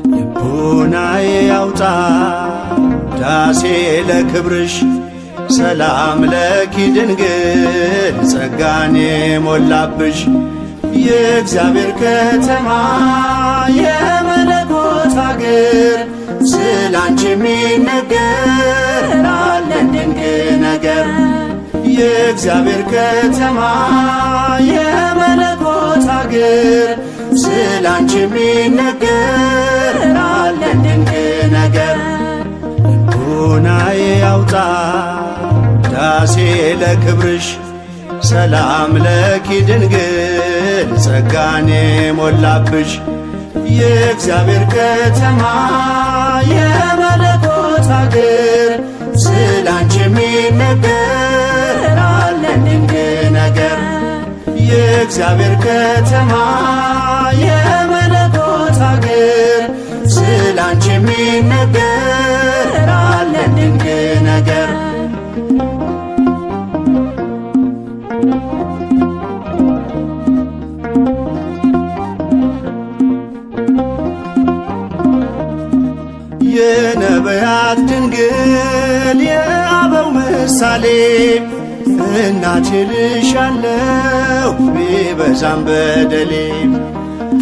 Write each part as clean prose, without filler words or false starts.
ልቦናዬ ያውጣ ዳሴ ለክብርሽ ሰላም ለኪ ድንግል ጸጋን የሞላብሽ የእግዚአብሔር ከተማ የመለኮት አገር ስላንቺ የሚነገር አለን ድንቅ ነገር። የእግዚአብሔር ከተማ የመለኮት አገር ስላንቺ የሚነገር አለን ድንቅ ነገር። ልቦናዬ ያውጣ ዳሴ ለክብርሽ ሰላም ለኪ ድንግል ጸጋን የሞላብሽ የእግዚአብሔር ከተማ የመለኮት አገር ስላንቺ የሚነገር አለን ድንቅ ነገር። የእግዚአብሔር ከተማ የመለኮት አገር ስላንቺ የሚነገር አለን ድንቅ ነገር። የነቢያት ድንግል የአበው ምሳሌ እናቴ ልሻለሁ ቢበዛም በደሌ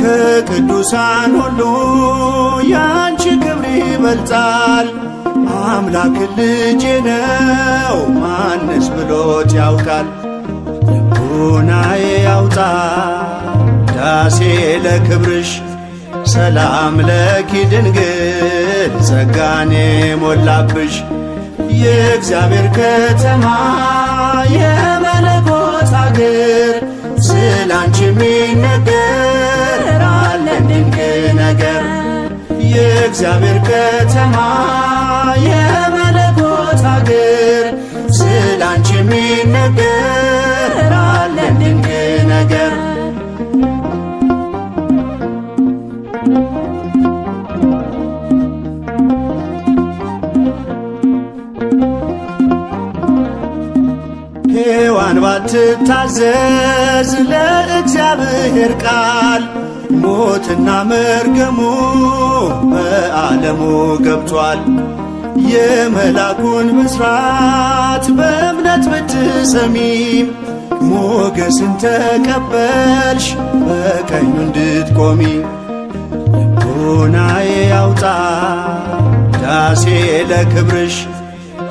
ከቅዱሳን ሁሉ ያንቺ ክብር ይበልጣል። አምላክ ልጄ ነው ማንስ ብሎት ያውቃል። ልቦናዬ ያውጣ ዳሴ ለክብርሽ ሰላም ለኪ ድንግል ጸጋን የሞላብሽ የእግዚአብሔር ከተማ የመለኮት አገር ስላንቺ የሚነገር አለን ድንቅ ነገር። የእግዚአብሔር ከተማ የመለኮት አገር ስላንቺ የሚነገር አለን ድንቅ ነገር። ሔዋን ባትታዘዝ ለእግዚአብሔር ቃል ሞትና መርገሙ በዓለሙ ገብቷል። የመላኩን ብስራት በእምነት ብትሰሚም ሞገስን ተቀበልሽ በቀኙ እንድትቆሚ። ልቦናዬ ያውጣ ዳሴ ለክብርሽ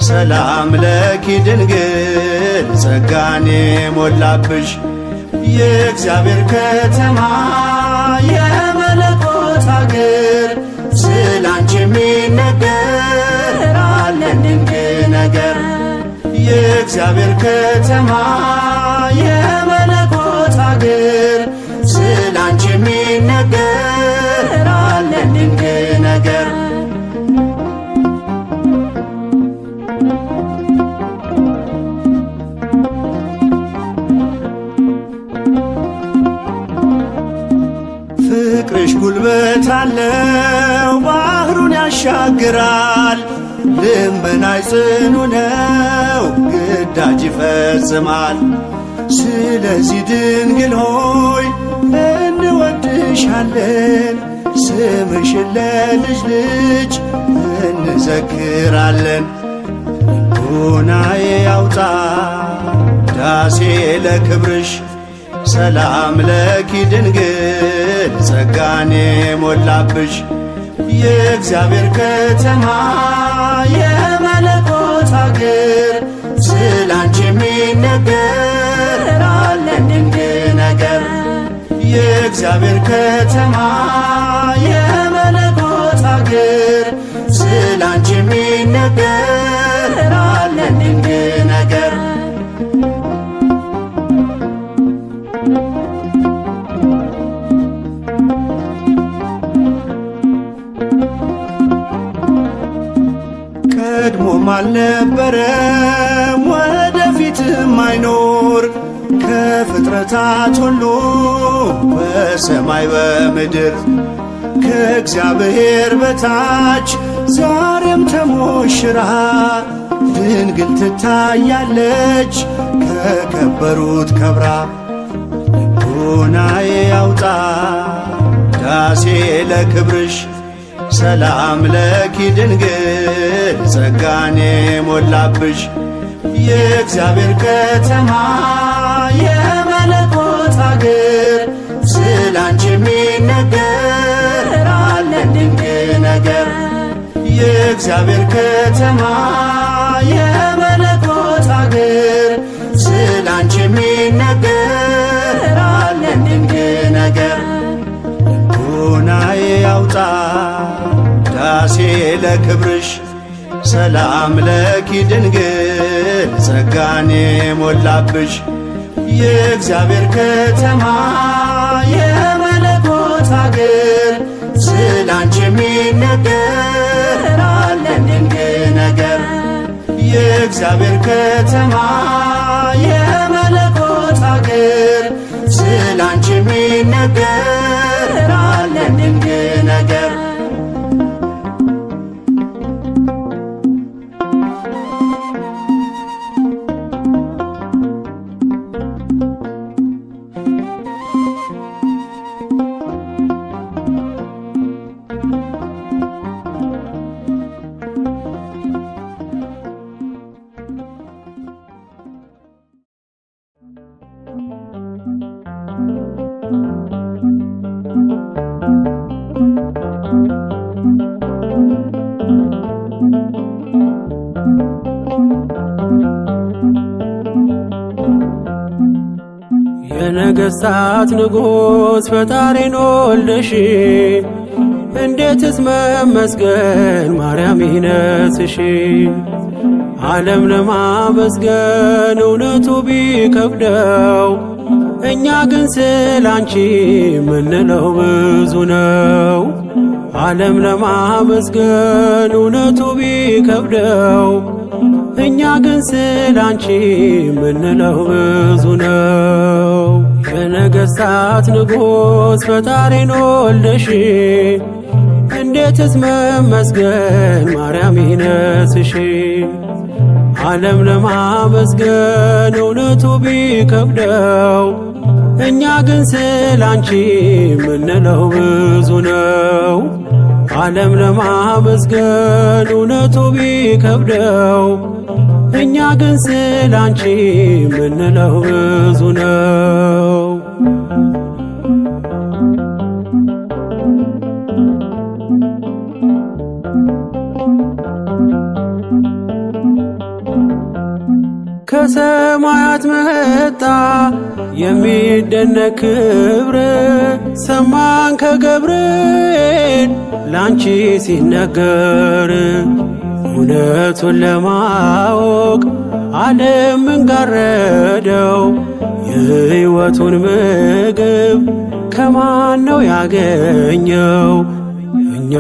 ሰላም ለኪ ድንግል ጸጋን የሞላብሽ የእግዚአብሔር ከተማ የመለኮት አገር ስላንቺ የሚነገር አለን ድንቅ ነገር። የእግዚአብሔር ከተማ የመለኮት አገር ስላንቺ የሚነገር አለን ድንቅ ነገር። ፍቅርሽ ጉልበት አለው ባህሩን ያሻግራል። ልመናሽ ጽኑ ነው ግዳጅ ይፈጽማል። ስለዚህ ድንግል ሆይ እንወድሻለን ስምሽን ለልጅ ልጅ እንዘክራለን። ልቦናዬ ያውጣ ዳሴ ለክብርሽ ሰላም ለኪ ድንግል ጸጋን የሞላብሽ የእግዚአብሔር ከተማ የመለኮት አገር ስላንቺ የሚነገር አለን ድንቅ ነገር። የእግዚአብሔር ከተማ የመለኮት አገር ስላንቺ የሚነገር አለን ድንቅ ነገር። ቀድሞም አልነበረም ወደፊትም አይኖር ከፍጥረታት ሁሉ በሰማይ በምድር ከእግዚአብሔር በታች ዛሬም ተሞሽራ ድንግል ትታያለች ከከበሩት ከብራ። ልቦናዬ ያውጣ ዳሴ ለክብርሽ ሰላም ለኪ ድንግል ጸጋኔ ሞላብሽ። የእግዚአብሔር ከተማ የመለኮት አገር ስላንቺ የሚነገር አለን ድንቅ ነገር። የእግዚአብሔር ከተማ የመለኮት አገር ስላንቺ የሚነገር አለን ድንቅ ነገር። ልቦናዬ ያውጣ ዳሴ ለክብርሽ ሰላም ለኪ ድንግል ጸጋኔ ሞላብሽ። የእግዚአብሔር ከተማ የመለኮት አገር ስላንቺ የሚነገር አለን ድንቅ ነገር። የእግዚአብሔር ከተማ የመለኮት አገር ስላንቺ የሚነገር አለን ድንቅ ነገር። የነገሥታት ንጉሥ ፈጣሪን ወልደሽ እንዴትስ መመስገን ማርያም ይነስሽ። ዓለም ለማመስገን እውነቱ ቢከብደው እኛ ግን ስላንቺ ምንለው ብዙ ነው። ዓለም ለማመስገን እውነቱ ቢከብደው እኛ ግን ስላንቺ ምንለው ብዙ ነው። የነገሥታት ንጉሥ ፈጣሪን ወልደሽ እንዴትስ መመስገን ማርያም ይነስሽ። ዓለም ለማመስገን እውነቱ ቢከብደው እኛ ግን ስላንቺ ምንለው ብዙ ነው። ዓለም ለማመስገን እውነቱ ቢከብደው እኛ ግን ስላንቺ ምንለው ብዙ ነው። ከሰማያት መጣ የሚደነቅ ክብር ሰማን ከገብርኤል ላንቺ ሲነገር። እውነቱን ለማወቅ ዓለም እንጋረደው የሕይወቱን ምግብ ከማን ነው ያገኘው? እኛ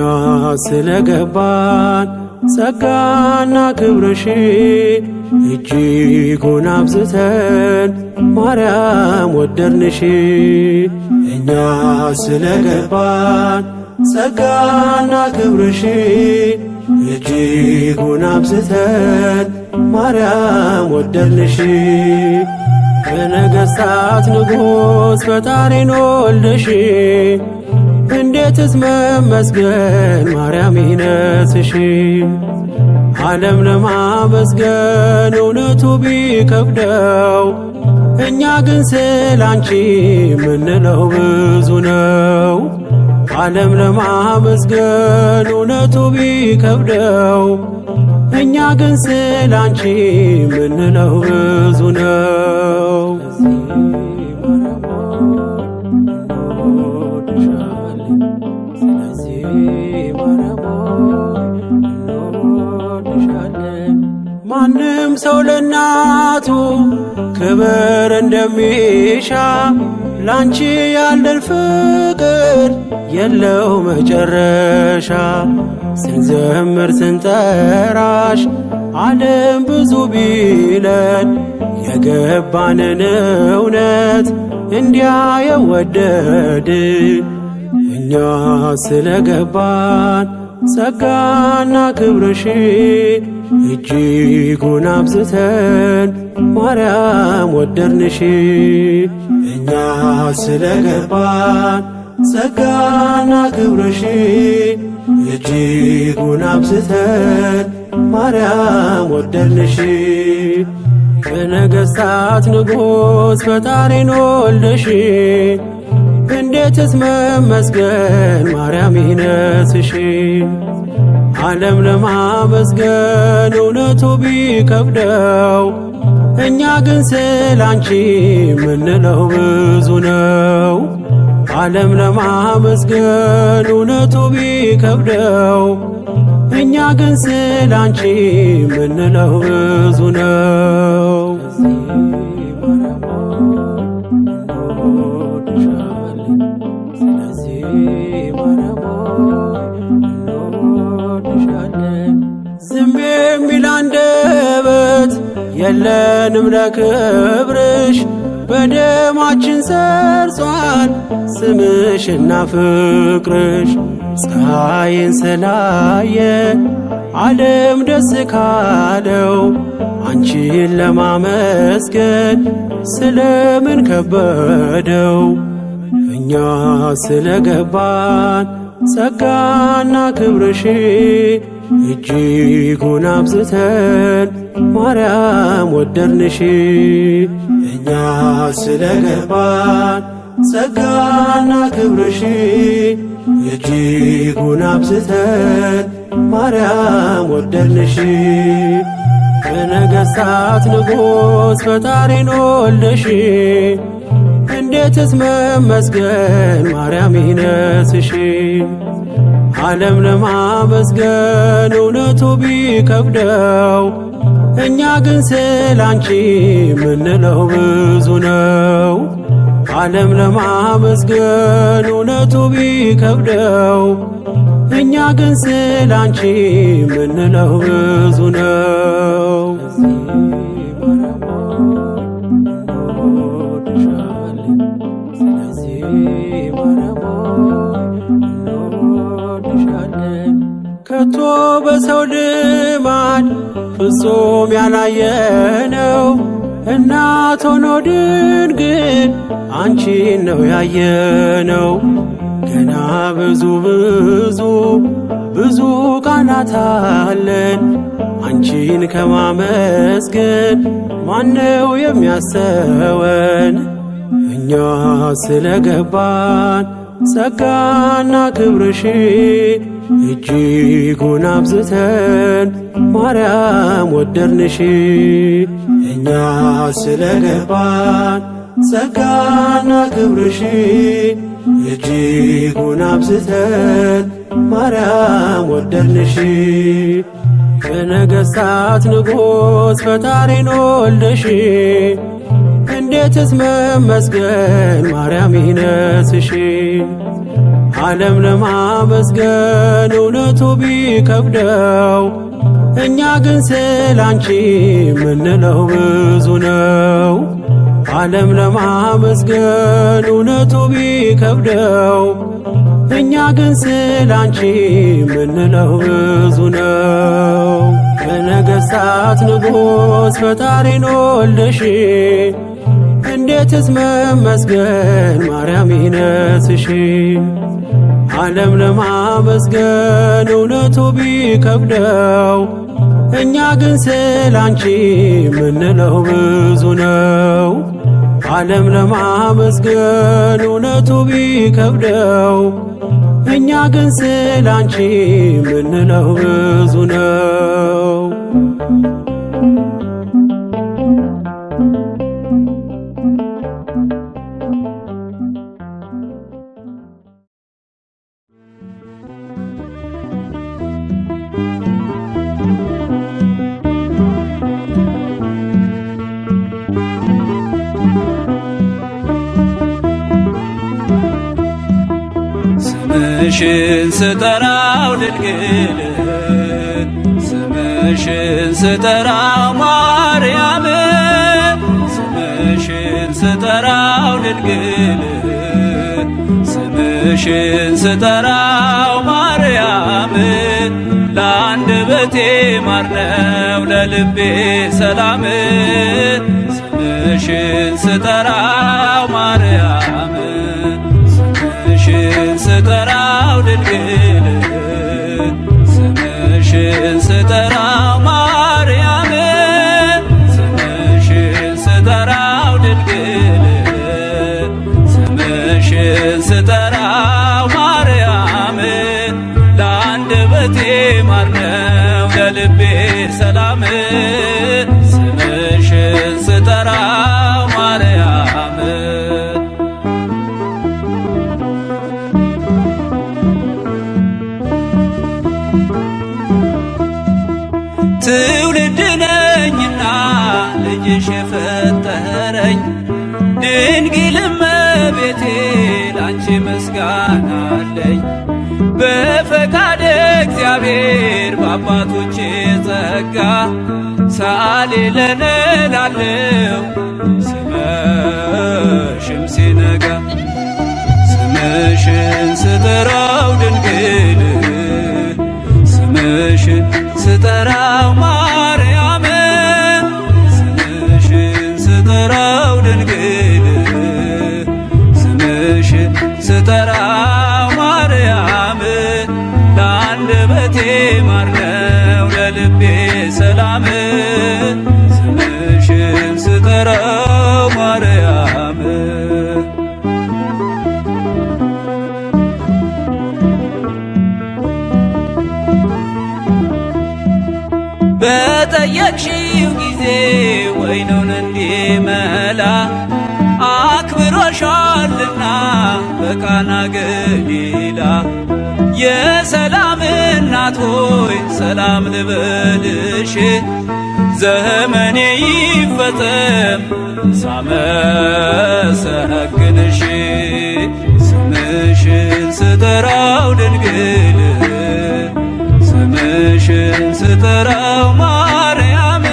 ስለገባን ጸጋና ክብርሽ እጅጉን አብዝተን ማርያም ወደድንሽ። እኛ ስለገባን ጸጋና ክብርሽ እጅጉን አብዝተን ማርያም ወደድንሽ። የነገሥታት ንጉሥ ፈጣሪን ወልደሽ እንዴትስ መመስገን ማርያም ይነስሽ። ዓለም ለማመስገን እውነቱ ቢከብደው እኛ ግን ስላንቺ ምንለው ብዙ ነው። ዓለም ለማመስገን እውነቱ ቢከብደው እኛ ግን ስላንቺ ምንለው ብዙ ነው። ማንም ሰው ለእናቱ ክብር እንደሚሻ ላንቺ ያለን ፍቅር የለው መጨረሻ። ስንዘምር ስንጠራሽ ዓለም ብዙ ቢለን የገባንን እውነት እንዲያ የወደድ እኛ ስለገባን ጸጋና ክብርሽ እጅጉን አብዝተን ማርያም ወደድንሽ። እኛ ስለገባን ጸጋና ክብርሽ እጅጉን አብዝተን ማርያም ወደድንሽ። በነገሥታት ንጉሥ ፈጣሪን ወልደሽ እንዴትስ መመስገን ማርያም ይነስሽ። ዓለም ለማመስገን እውነቱ ቢከብደው እኛ ግን ስላንቺ ምንለው ብዙ ነው። ዓለም ለማመስገን እውነቱ ቢከብደው እኛ ግን ስላንቺ ምንለው ብዙ ነው። ዝም የሚል አንደበት የለንም ለክብርሽ፣ በደማችን ሰርጿል ስምሽና ፍቅርሽ። ፀሐይን ስላየ ዓለም ደስ ካለው አንቺን ለማመስገን ስለምን ከበደው? እኛ ስለገባን ጸጋና ክብርሽ እጅጉን አብዝተን ማርያም ወደድንሽ። እኛ ስለገባን ጸጋና ክብርሽ እጅጉን አብዝተን ማርያም ወደድንሽ። በነገሥታት ንጉሥ ፈጣሪን ወልደሽ እንዴትስ መመስገን ማርያም ይነስሽ። ዓለም ለማመስገን እውነቱ ቢከብደው እኛ ግን ስላንቺ ምንለው ብዙ ነው። ዓለም ለማመስገን እውነቱ ቢከብደው እኛ ግን ስላንቺ ምንለው ብዙ ነው። ከቶ በሰው ልማድ ፍጹም ያላየነው እናት ሆኖ ድንግል አንቺን ነው ያየነው። ገና ብዙ ብዙ ብዙ ቃላት አለን አንቺን ከማመስገን ማነው የሚያሰወን? እኛ ስለገባን ጸጋና ክብርሽ እጅጉን አብዝተን ማርያም ወደድንሽ። እኛ ስለገባን ጸጋና ክብርሽ እጅጉን አብዝተን ማርያም ወደድንሽ። በነገሥታት ንጉሥ ፈጣሪን ወልደሽ እንዴትስ መመስገን ማርያም ይነስሽ። ዓለም ለማመስገን እውነቱ ቢከብደው እኛ ግን ስላንቺ ምንለው ብዙ ነው። ዓለም ለማመስገን እውነቱ ቢከብደው እኛ ግን ስላንቺ ምንለው ብዙ ነው። በነገሥታት ንጉሥ ፈጣሪን ወልደሽ እንዴትስ መመስገን ማርያም ይነስሽ። ዓለም ለማመስገን እውነቱ ቢከብደው እኛ ግን ስላንቺ ምንለው ብዙ ነው። ዓለም ለማመስገን እውነቱ ቢከብደው እኛ ግን ስላንቺ ምንለው ብዙ ነው። ስምሽን ስጠራው ድንግል ስምሽን ስጠራው ማርያም ስምሽን ስጠራው ድንግል ስምሽን ስጠራው ማርያም ለአንደበቴ ማር ነው ለልቤ ሰላም ስምሽን ስጠራው ማርያም ስምሽን ስጠራው ድንግል ስምሽን ስጠራው ማርያም ስምሽን ስጠራው ድንግል ስምሽን ስጠራው ማርያም ለአንደበቴ ማር ነው ለልቤ ሰላም ስምሽን ስጠራው ማርያም ትውልድ ነኝና ልጅሽ የፈጠረኝ ድንግል እመቤቴ ላንቺ ምስጋና አለኝ። በፈቃደ እግዚአብሔር በአባቶቼ ጸጋ ሳሌ ለነ ላለው ሲመሽም ሲነጋ ስምሽን ስጠራው ድንግል ስምሽን ስጠራው ማርያም ስምሽን ስጠራው ድንግል ስምሽን ስጠራው ማርያም ለአንደበቴ ማር ነው ለልቤ ሰላም ስምሽን ስጠራው ማርያም በጠየቅሽው ጊዜ ወይኑን እንዲመላ አክብሮሻልና በቃና ገሊላ የሰላም እናት ሆይ ሰላም ልበልሽ ዘመኔ ይፈጸም ሳመሰግንሽ ስምሽን ስጠራው ድንግል ስምሽን ስጠራው ማርያም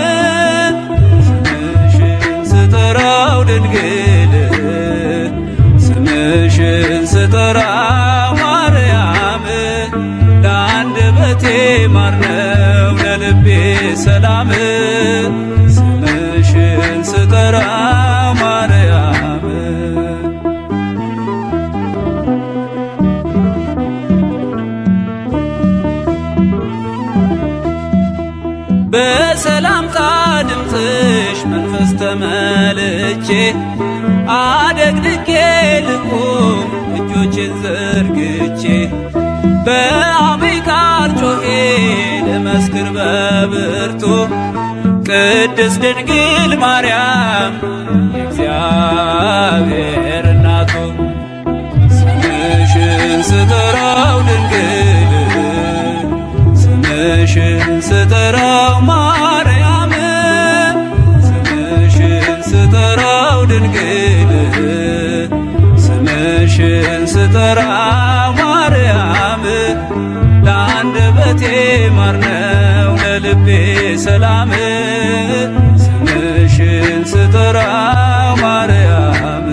ስምሽን ስጠራው ድንግል ስምሽን ስጠራው ማርያም ለአንደበቴ ማር ነው ለልቤ ሰላም ስምሽን ስጠራው ማርያም በሰላምታ ድምፅሽ መንፈስ ተመልቼ አደግድጌ ልቁም እጆቼን ዘርግቼ በአብይ ቃል ጮኼ ልመስክር በብርቱ ቅድስት ድንግል ማርያም የእግዚአብሔር እናቱ ስምሽን ስጠራው ድንግል ስምሽን ስጠራው ማርያም ስምሽን ስጠራው ድንግል ስምሽን ስጠራው ማርያም ለአንደበቴ ማር ነው ለልቤ ሰላም ስምሽን ስጠራው ማርያም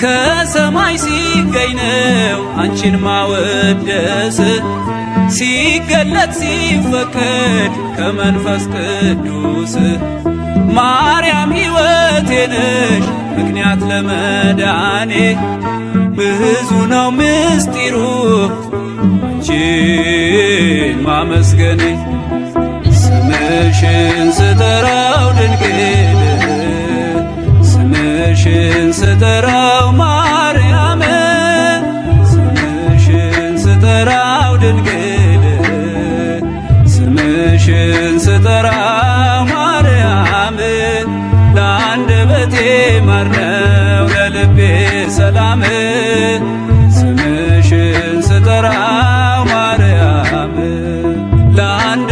ከሰማይ ሲገኝ ነው አንቺን ማወደስ ሲገለጥ ሲፈቀድ ከመንፈስ ቅዱስ ማርያም ሕይወቴ ነሽ ምክንያት ለመዳኔ ብዙ ነው ምስጢሩ አንቺን ማመስገኔ ስምሽን ስጠራው ድንግል ስምሽን ስጠራው ማርያም ስምሽን ስጠራው ድንግል ስምሽን ስጠራው ማርያም ለአንደበቴ ማር ነው ለልቤ ሰላም ስምሽን ስጠራው ማርያም ለአንድ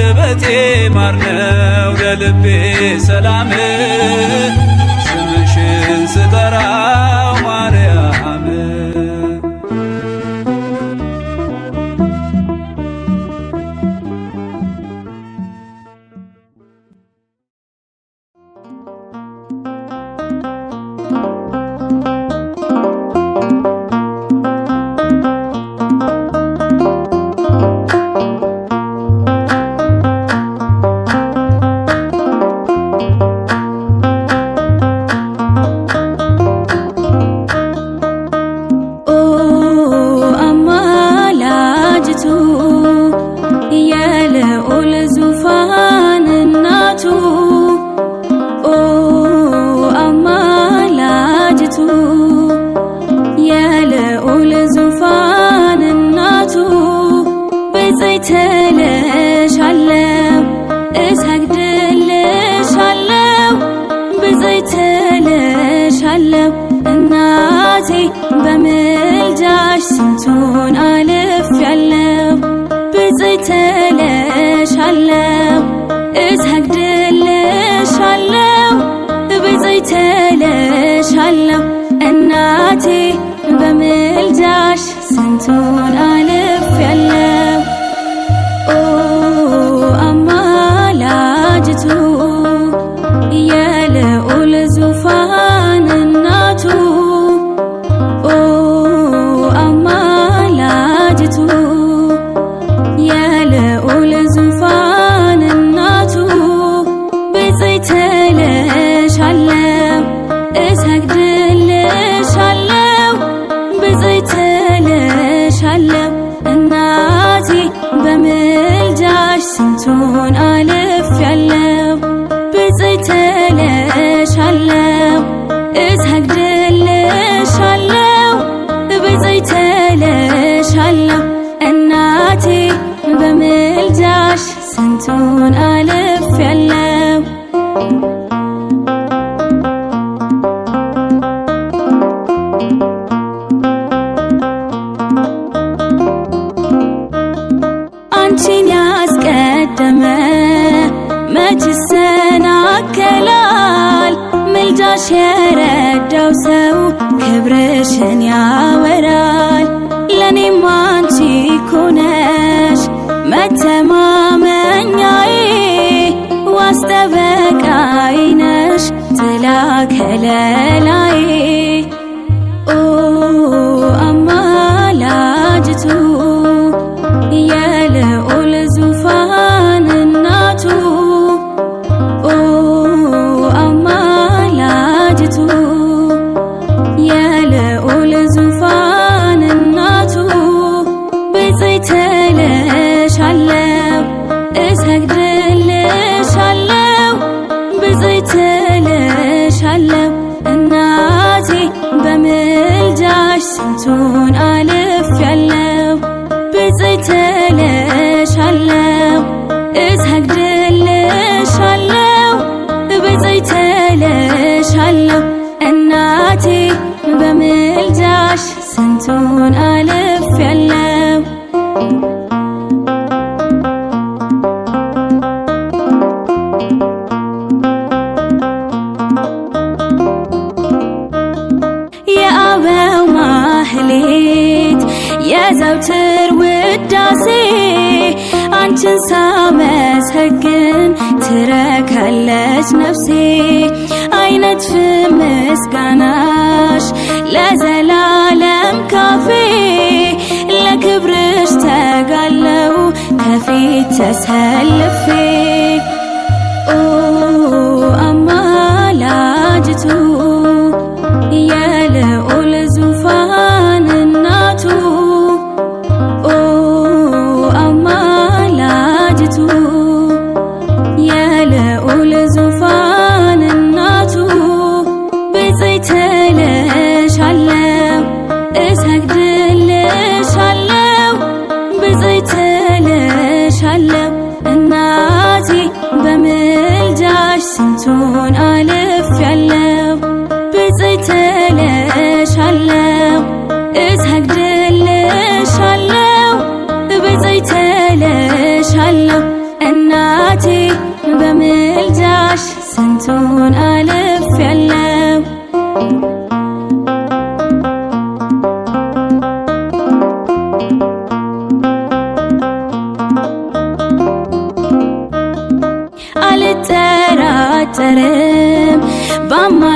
ብፅዕት እልሻለሁ እሰግድልሻለሁ ብፅዕት እልሻለሁ እናቴ በምልጃሽ ስንቱን አልፌያለሁ ብፅዕት እልሻለሁ እሰግድልሻለሁ ብፅዕት እልሻለሁ እናቴ በምልጃሽ ስንቱን አልፌያለሁ ኦ አማላጅቱ የልዑል ዙፋን እናቱ ኦ አማላጅቱ የልዑል ዙፋን እናቱ ብፅዕት እልሻለሁ እሰግድልሻለሁ ብፅዕት እልሻለሁ እናቴ በምልጃሽ ስንቱን አልፌያለሁ ብፅዕት እልሻለሁ እሰግድልሻለሁ ብፅዕት እልሻለሁ እናቴ በምልጃሽ ስንቱን አልፌያለሁ አንቺን ያስቀደመ መች ይሰናከላል ምልጃሽ የረዳው ሰው ክብርሽን ያወራል ለኔም አንቺ እኮ ነሽ መተማመኛዬ ዋስ ጠበቃዬ ነሽ ጥላ ከለላዬ ኦ አማላጅቱ የልዑል ዙፋን እናቱ ኦ አማላጅቱ የልዑል ዙፋን እናቱ ብፅዕት እልሻለሁ እሰግድልሻለሁ ብፅዕት እልሻለሁ እናቴ በምልጃሽ ስንቱን አልፌያለሁ ብፅዕት እልሻለሁ እሰግድልሻለሁ ብፅዕት እልሻለሁ እናቴ በምልጃሽ ስንቱን አልፌያለሁ የአበው ማህሌት የዘውትር ውዳሴ አንቺን ሳመሰግን ትረካለች ነፍሴ አይነጥፍም ምስጋናሽ ለዘላለም ካፌ ለክብርሽ ተጋለው ከፊት ተሰልፌ ኦ አማላጅቱ የልዑል ዙፋን እናቱ ኦ አማላጅቱ የልዑል ዙፋን እናቱ ብፅዕት እልሻለሁ እሰግድልሻለሁ ብፅዕት እልሻለሁ እናቴ በምልጃሽ ስንቱን አልፌያለሁ ብፅዕት እልሻለሁ እሰግድልሻለሁ ብፅዕት እልሻለሁ እናቴ በምልጃሽ ስንቱን አልፌያለሁ አልጠራጠርም በአማላጅነትሽ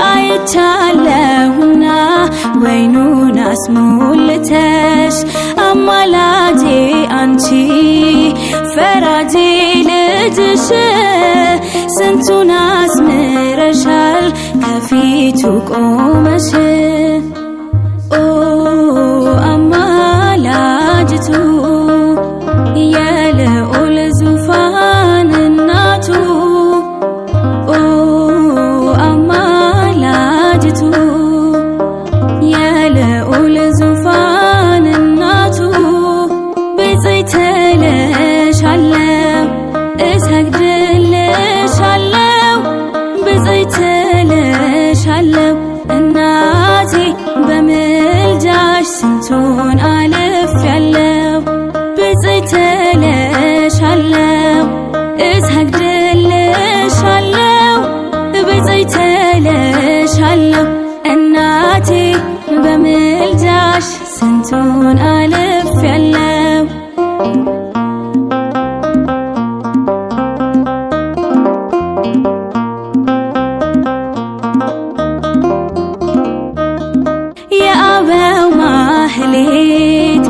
አይቻለሁና ወይኑን አስሞልተሽ አማላጄ አንቺ ፈራጄ ልጅሽ ስንቱን አስምረሻል ከፊቱ ቆመሽ ኦ አማላጅቱ የልዑል ዙፋን እናቱ ኦ አማላጅቱ የልዑል ዙፋን እናቱ በምልጃሽ ስንቱን አልፌያለሁ። የአበው ማህሌት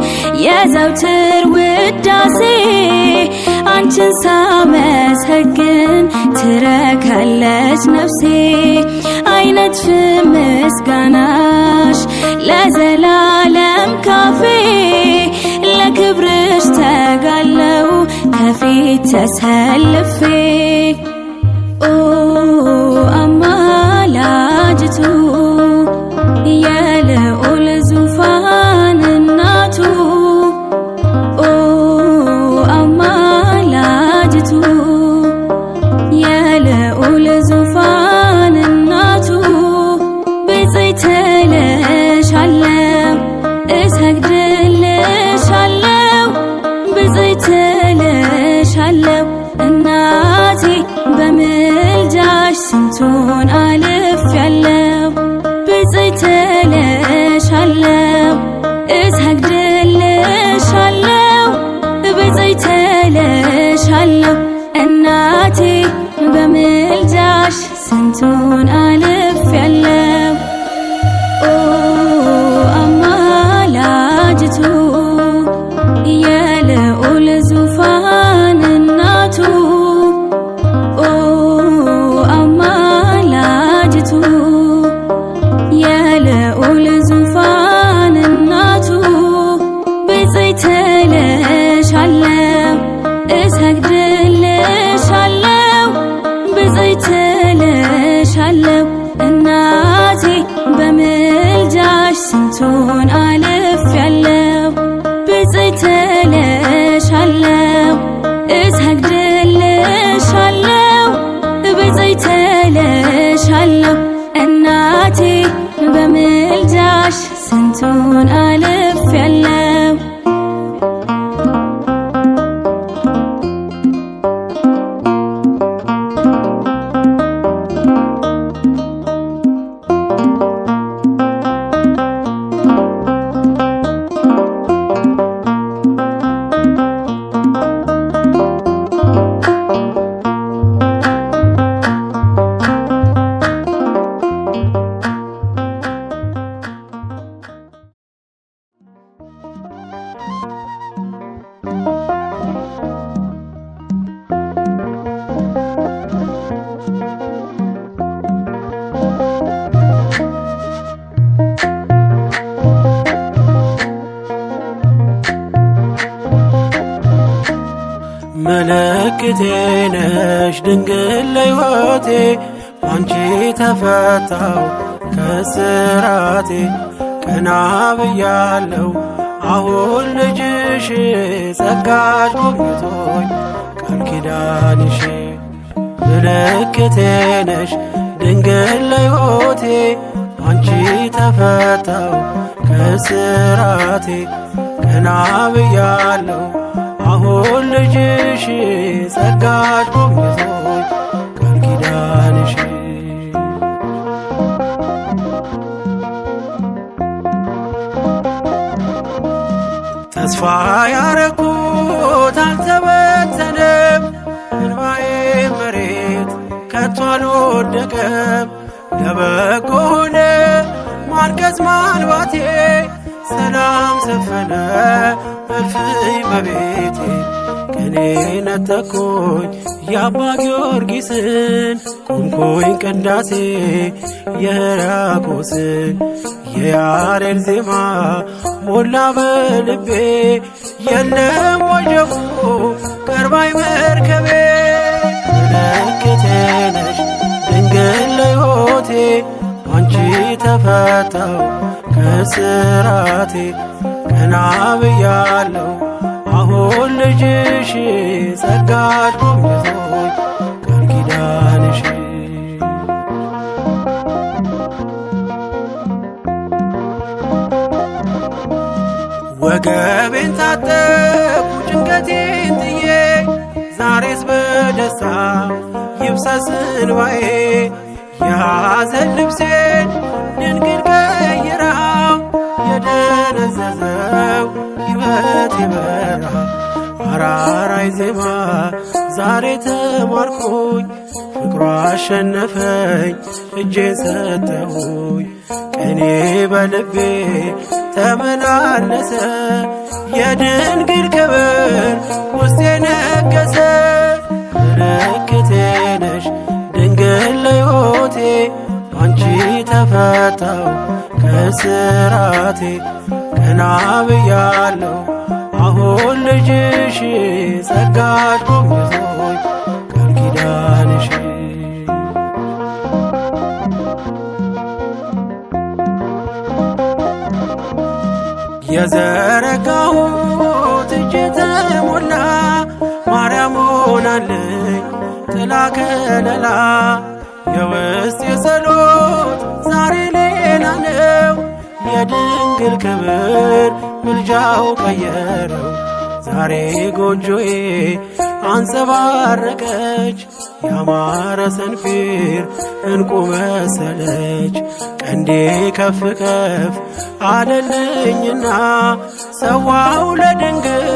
የዘውትር ውዳሴ አንቺን ሳመሰግን ትረካለች ነፍሴ። አይነጥፍም ምስጋናሽ ለዘላለም ካፌ ለክብርሽ ተጋለው ከፊት ተሰልፌ። ኦ አማላጅቱ የልዑል ዙፋን እናቱ ኦ አማላጅቱ የልዑል ዙፋን እናቱ ብፅዕት እልሻለሁ እሰግድልሻለሁ ብፅዕት እልሻለሁ እናቴ በምልጃሽ ስንቱን አልፌያለሁ። ብፅዕት እልሻለሁ እሰግድልሻለሁ ብፅዕት እልሻለሁ እናቴ በምልጃሽ ስንቱን አልፌያለሁ። ኦ አማላጅቱ የልዑል ዙፋን እናቱ ኦ አማላጅቱ የልዑል ዙፋን እናቱ ብፅዕት እልሻለሁ እሰግድልሻለሁ ብፅዕት እልሻለሁ እናቴ በምልጃሽ ስንቱን አልፌያለሁ። ብፅዕት እልሻለሁ እሰግድልሻለሁ ብፅዕት እልሻለሁ እናቴ በምልጃሽ ስንቱን አልፌያለሁ። ምልክቴ ነሽ ድንግል ለሕይወቴ አንቺ ተፈታው ከስራቴ። ቀና ብያለሁ አሁን ልጅሽ ጸጋሽ ጎብኝቶኝ ቃል ኪዳንሽ። ምልክቴ ነሽ ድንግል ለሕይወቴ አንቺ ተፈታው ከስራቴ። ቀና ብያለሁ አሁን ልጅሽ ጸጋሽ ጎብኝቶኝ ቃል ኪዳንሽ። ተስፋ ያረኩት አልተበተነም፣ እንባዬ መሬት ከቶ አልወደቀም። ለበጎ ሆነ ማልቀስ ማልባቴ፣ ሰላም ሰፈነ እልፍኝ በቤቴ። ቀኔ ነጠቆኝ የአባ ጊዮርጊስን፣ ቆምኩኝ ቅዳሴ የሕርያቆስን። የያሬድ ዜማ ሞላ በልቤ፣ የለም ወጀቡ ቀርባይ መርከቤ። ምልክቴ ነሽ ድንግል ለሕይወቴ አንቺ ተፈታው ከስራቴ። ቀና ብያለሁ አሁን ልጅሽ ጸጋሽ ጎብኝቶኝ ቃል ኪዳንሽ። ወገቤን ታጠቅኩ ጭንቀቴን ጥዬ፣ ዛሬስ በደስታ ይብሰስ እንባዬ። የሐዘን ልብሴን ድንግል ቀይራው የደነዘዘው ሕይወት የበራ አራራይ ዜማ ዛሬ ተማርኮኝ ፍቅሯ አሸነፈኝ እጄን ሰጠሁኝ ቀኔ በልቤ ተመላለሰ የድንግል ክብር ውስጤ ነገሰ ምልክቴ ነሽ ድንግል ለሕይወቴ አንቺ ተፈታው ከስራቴ ቀና ብያለሁ አሁን ልጅሽ ጸጋሽ ጎብኝቶኝ ቃል ኪዳንሽ የዘረጋሁት እጄ ተሞላ ማርያም ሆናለኝ ጥላ ከለላ የውስጥ የጸሎት ዛሬ ሌላ ነው የድንግል ክብር ምልጃው ቀየረው ዛሬ ጎጆዬ አንጸባረቀች ያማረ ሰንፔር እንቁ መሰለች ቀንዴ ከፍ ከፍ አለልኝና ሰዋው ለድንግል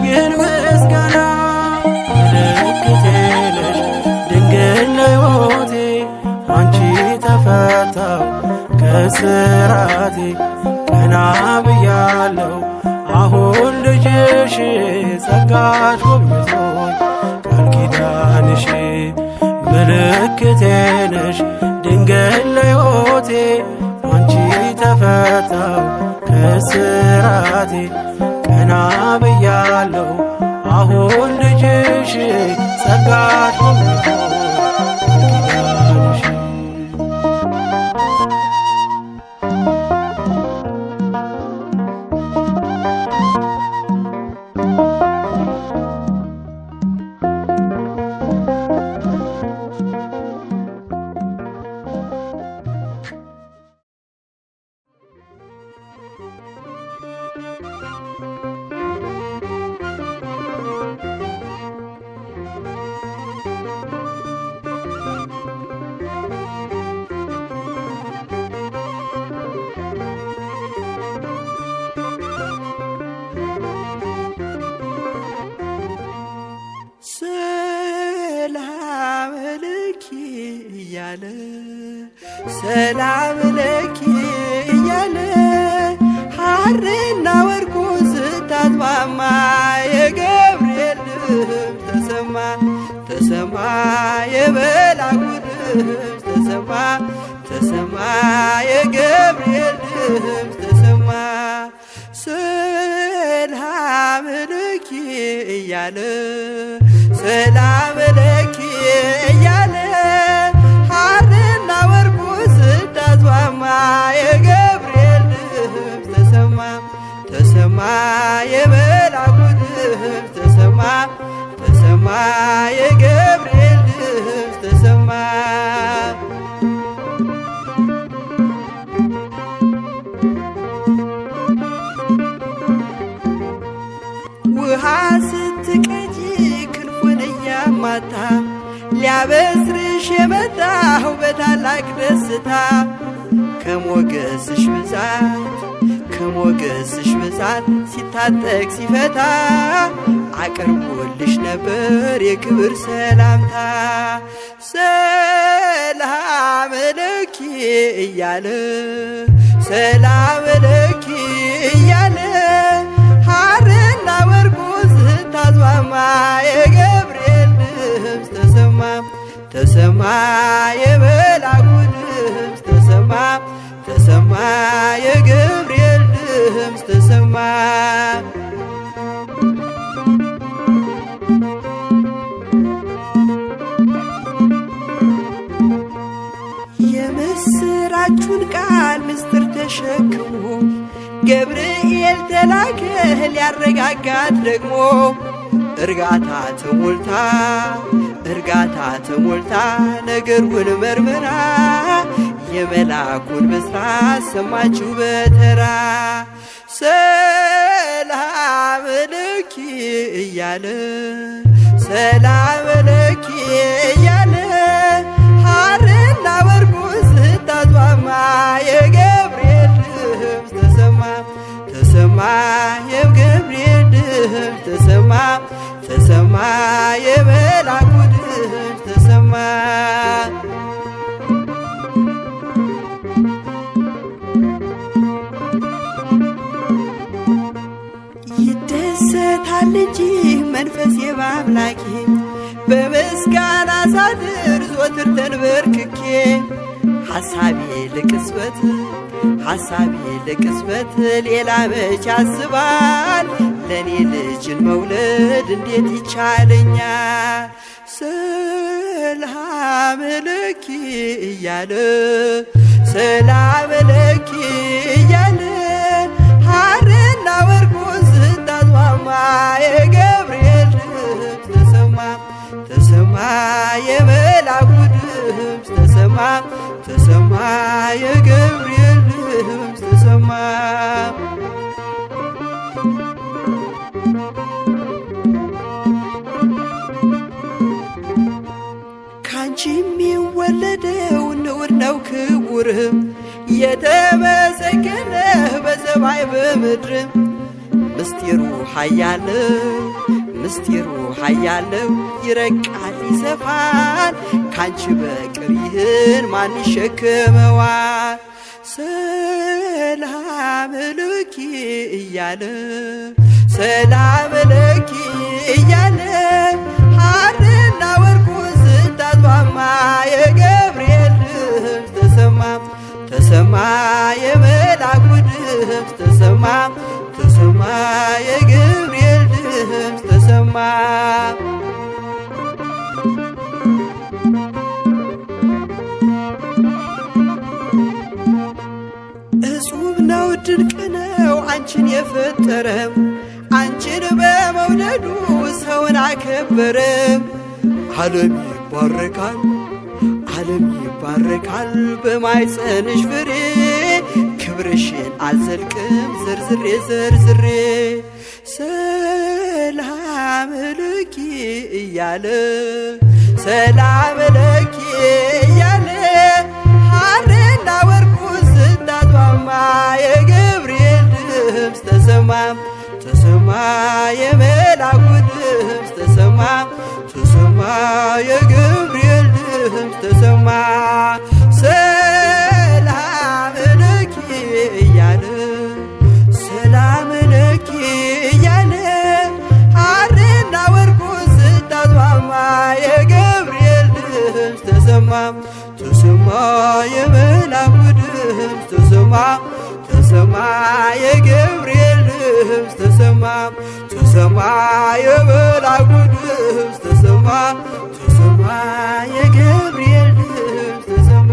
ይህን ምስጋና ምልክቴ ነሽ ድንግል ለሕይወቴ አንቺ ተፈታው ከስራቴ ቀና ብያለሁ አሁን ልጅሽ ጸጋሽ ጎብኝቶኝ ቃል ኪዳንሽ ምልክቴ ነሽ ድንግል ለሕይወቴ አንቺ ተፈታው ከስራቴ ቀና ብያለሁ አሁን ልጅሽ ጸጋሽ ጎብኝቶኝ ሰላም ለኪ እያለ ሐርና ወርቁ ስታስማማ የገብርኤል ድምፅ ተሰማ ተሰማ የመልአኩ ድምፅ ተሰማ ተሰማ የገብርኤል ድምፅ ተሰማ ሰላም ለኪ እያለ ሰላም ለኪ እያለ ሐርና ወርቁ ስታስማማ የገብርኤል ድምፅ ተሰማ ተሰማ የመልአኩ ድምፅ ተሰማ ተሰማ የገብርኤል ድምፅ ተሰማ ውሃ ስትቀጂ ክንፉን እያማታ ሊያበስርሽ የመጣው በታላቅ ደስታ ከሞገስሽ ብዛት ሲታጠቅ ሲፈታ አቅርቦልሽ ነበር የክብር ሰላምታ ሰላም ለኪ እያለ ሰላም ለኪ እያለ ሐርና ወርቁ ስታስማማ የገብርኤል ድምፅ ተሰማ ተሰማ የመልአኩ ድምፅ ተሰማ ተሰማ የገብርኤል ድምፅ ተሰማ የምስራቹን ቃል ምስጢር ተሸክሞ ገብርኤል ተላከ ሊያረጋጋት ደግሞ እርጋታ ተሞልታ ነገሩን መርምራ የመልአኩን ብስራት ሰማችው በተራ ሰላም ለኪ እያለ ሰላም ለኪ እያለ ሐርና ወርቁ ስታስማማ የገብርኤል ድምፅ ተሰማ ተሰማ የገብርኤል ድምፅ ተሰማ ተሰማ የመልአኩ ድምፅ ተሰማ። ይደሰታል እንጂ መንፈሴ በአምላኬ በምስጋና ሳድር ዞትር ተንበርክኬ ሐሳቤ ለቅጽበት ሌላ መች ያስባል ለኔ ልጅን መውለድ እንዴት ይቻለኛል? ሰላም ለኪ እያለ ሰላም ለኪ እያለ ሐርና ወርቁን ስታስማማ የገብርኤል ድምፅ ተሰማ ተሰማ የመልአኩ ድምፅ ተሰማ ተሰማ የገብርኤል ድምፅ ተሰማ። ካንቺ የሚወለደው ንዑድ ነው ክቡር የተመሰገነ በሰማይ በምድር ምስጢሩ ኃያለው ይረቃል ይሰፋል ካንቺ በቀር ይህን ማን ይሸከመዋል? ሰላም ለኪ እያለ ሰላም ለኪ እያለ ሐርና ወርቁን ስታስማማ የገብርኤል ድምፅ ተሰማ ተሰማ የመልአኩ ድምፅ ተሰማ ተሰማ የገብርኤል ድምፅ ተሰማ። እጹብ ነው ድንቅ ነው አንቺን የፈጠረ አንቺን በመውደዱ ሰውን አከበረ። ዓለም ይባረካል በማኅፀንሽ ፍሬ ክብርሽን አልዘልቅም ዘርዝሬ ሰላም ለኪ እያለ ሰላም ለኪ እያለ ሐርና ወርቁን ስታስማማ የገብርኤል ድምፅ ተሰማ ተሰማ የመልአኩ ድምፅ ተሰማ ተሰማ የገብርኤል ድምፅ ተሰማ። ሰላም ለኪ እያለ ሰላም ለኪ እያለ ሐርና ወርቁን ስታስማማ የገብርኤል ድምፅ ተሰማ ተሰማ የመልአኩ ድምፅ ተሰማ ተሰማ የገብርኤል ድምፅ ተሰማ ተሰማ የመልአኩ ድምፅ ተሰማ ተሰማ የገብርኤል ድምፅ ተሰማ።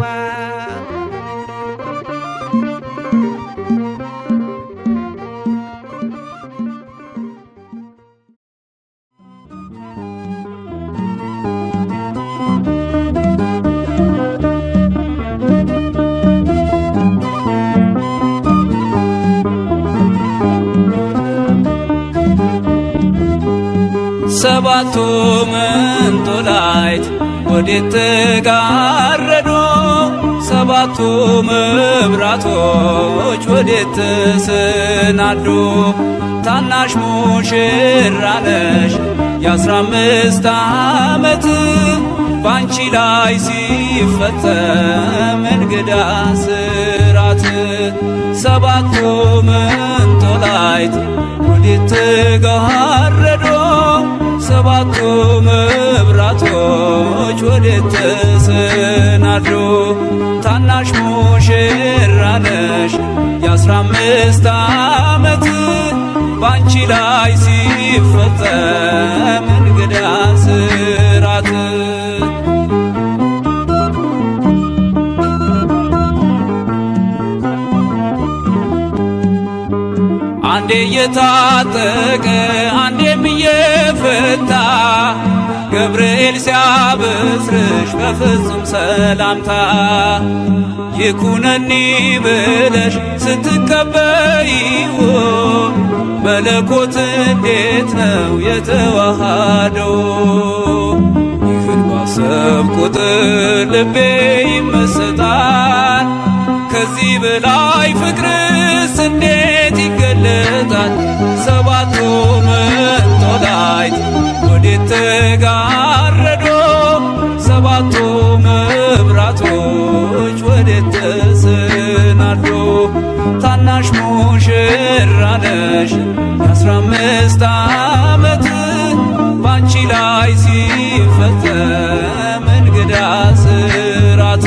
ሰባቱ መንጦላዕት ወዴት ተጋረዱ? ሰባቱ መብራቶች ወዴት ተሰናዱ? ታናሽ ሙሽራ ነሽ የ15 ዓመት ባንቺ ላይ ሲፈጸም እንግዳ ስራት። ሰባቱ መንጦላዕት ወዴት ተጋረዱ? ሰባቱ መብራቶች ወዴት ተሰናዱ? ታናሽ ሙሽራ ነሽ የ15 ዓመት ባንቺ ላይ ሲፈጸም እንግዳ ስራት። አንዴ እየታጠቀ አንዴም እየፈታ ገብርኤል ሲያበስርሽ በፍጹም ሰላምታ ይኩነኒ ብለሽ ስትቀበይው መለኮት እንዴት ነው የተዋሃደው? ይህን ባሰብ ቁጥር ልቤ ይመሰጣል። ከዚህ በላይ ፍቅርስ እንዴት ይገለጻል? ነሽ የ15 ዓመት ባንቺ ላይ ሲፈጸም እንግዳ ስራት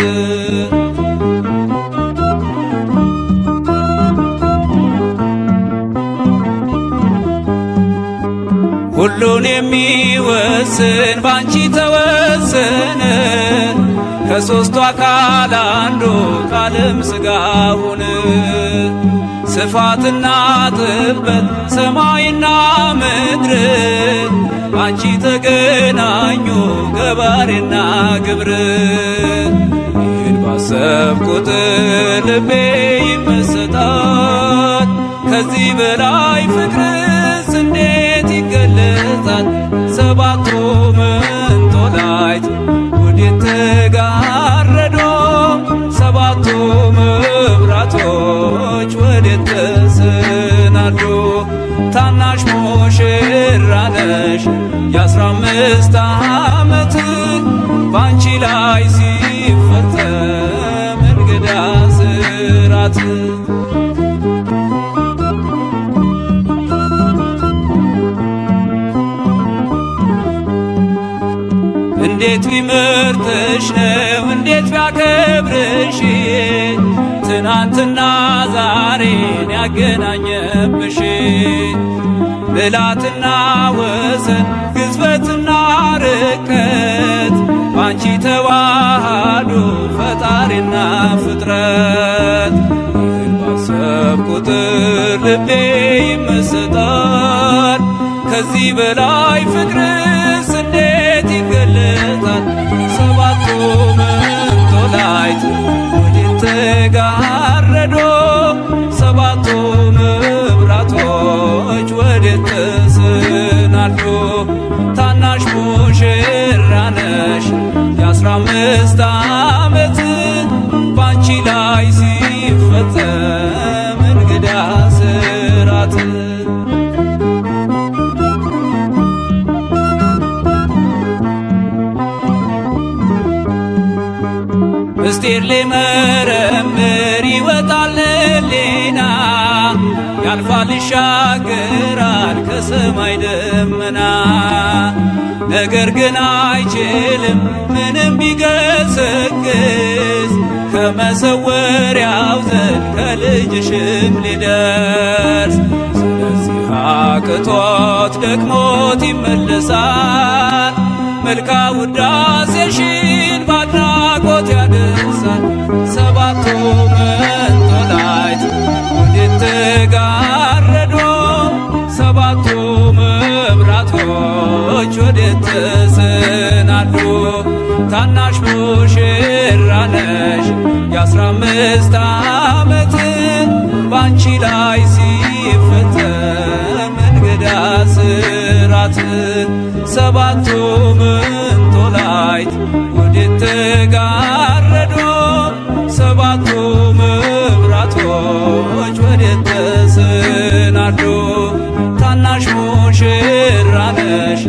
ሁሉን የሚወስን ባንቺ ተወሰነ ከሦስቱ አካል አንዱ ቃልም ሥጋ ሆነ። ስፋትና ጥበት ሰማይና ምድር ባንቺ ተገናኙ ገባሬና ግብር። ይህን ባሰብ ቁጥር ልቤ ይመሰጣል። ከዚህ በላይ ፍቅርስ እንዴት ይገለጻል? ሰባቱ መንጦላዕት ወዴት ተጋረዶ? ሰባቱ መብራቶች ወዴት ተሰናዶ? ታናሽ ሙሽራ ነሽ የ15 ዓመት ባንቺ ላይ ሲፈጸም እንግዳ ስራት። እንዴት ቢመርጥሽ ነው እንዴት ቢያከብርሽ ትናንትና ዛሬን ያገናኘብሽ። ብላትና ወሰን ግዝበትና ርቀት ባንቺ ተዋሃዱ ፈጣሪና ፍጥረት። ይህን ባሰብ ቁጥር ልቤ ይመሰጣል። ከዚህ በላይ ፍቅርስ እንዴት ይገለጣል? ሰባቱ መንጦላዕት ወዴት ተጋረዶ? ሰባቱ መብራቶች ወዴት ተሰናዶ? ታናሽ ሙሽራ ነሽ የ15 ዓመት ባንቺ ላይ ሲፈጸም እንግዳ ስራት። ምስጢር ሊመረምር ይወጣል ሕሊና ያልፋል ይሻገራል ከሰማይ ደመና። ነገር ግን አይችልም ምንም ቢገሰግስ ከመሰወሪያው ዘንድ ከልጅሽም ሊደርስ። ስለዚህ አቅቶት ደክሞት ይመለሳል መልካ ውዳሴሽን ባድናቆት ያደርሳል። ሰባቱ መንጦላዕት ወዴት ተጋረዶ? ሰባቱ መብራቶች ወዴት ተሰናዶ? ታናሽ ሙሽራ ነሽ የ15 ዓመት ባንቺ ላይ ሲፈጸም እንግዳ ስራት። ሰባቱ መንጦላዕት ወዴት ተጋረዶ? ሰባቱ መብራቶች ወዴት ተሰናዶ? ታናሽ ሙሽራ ነሽ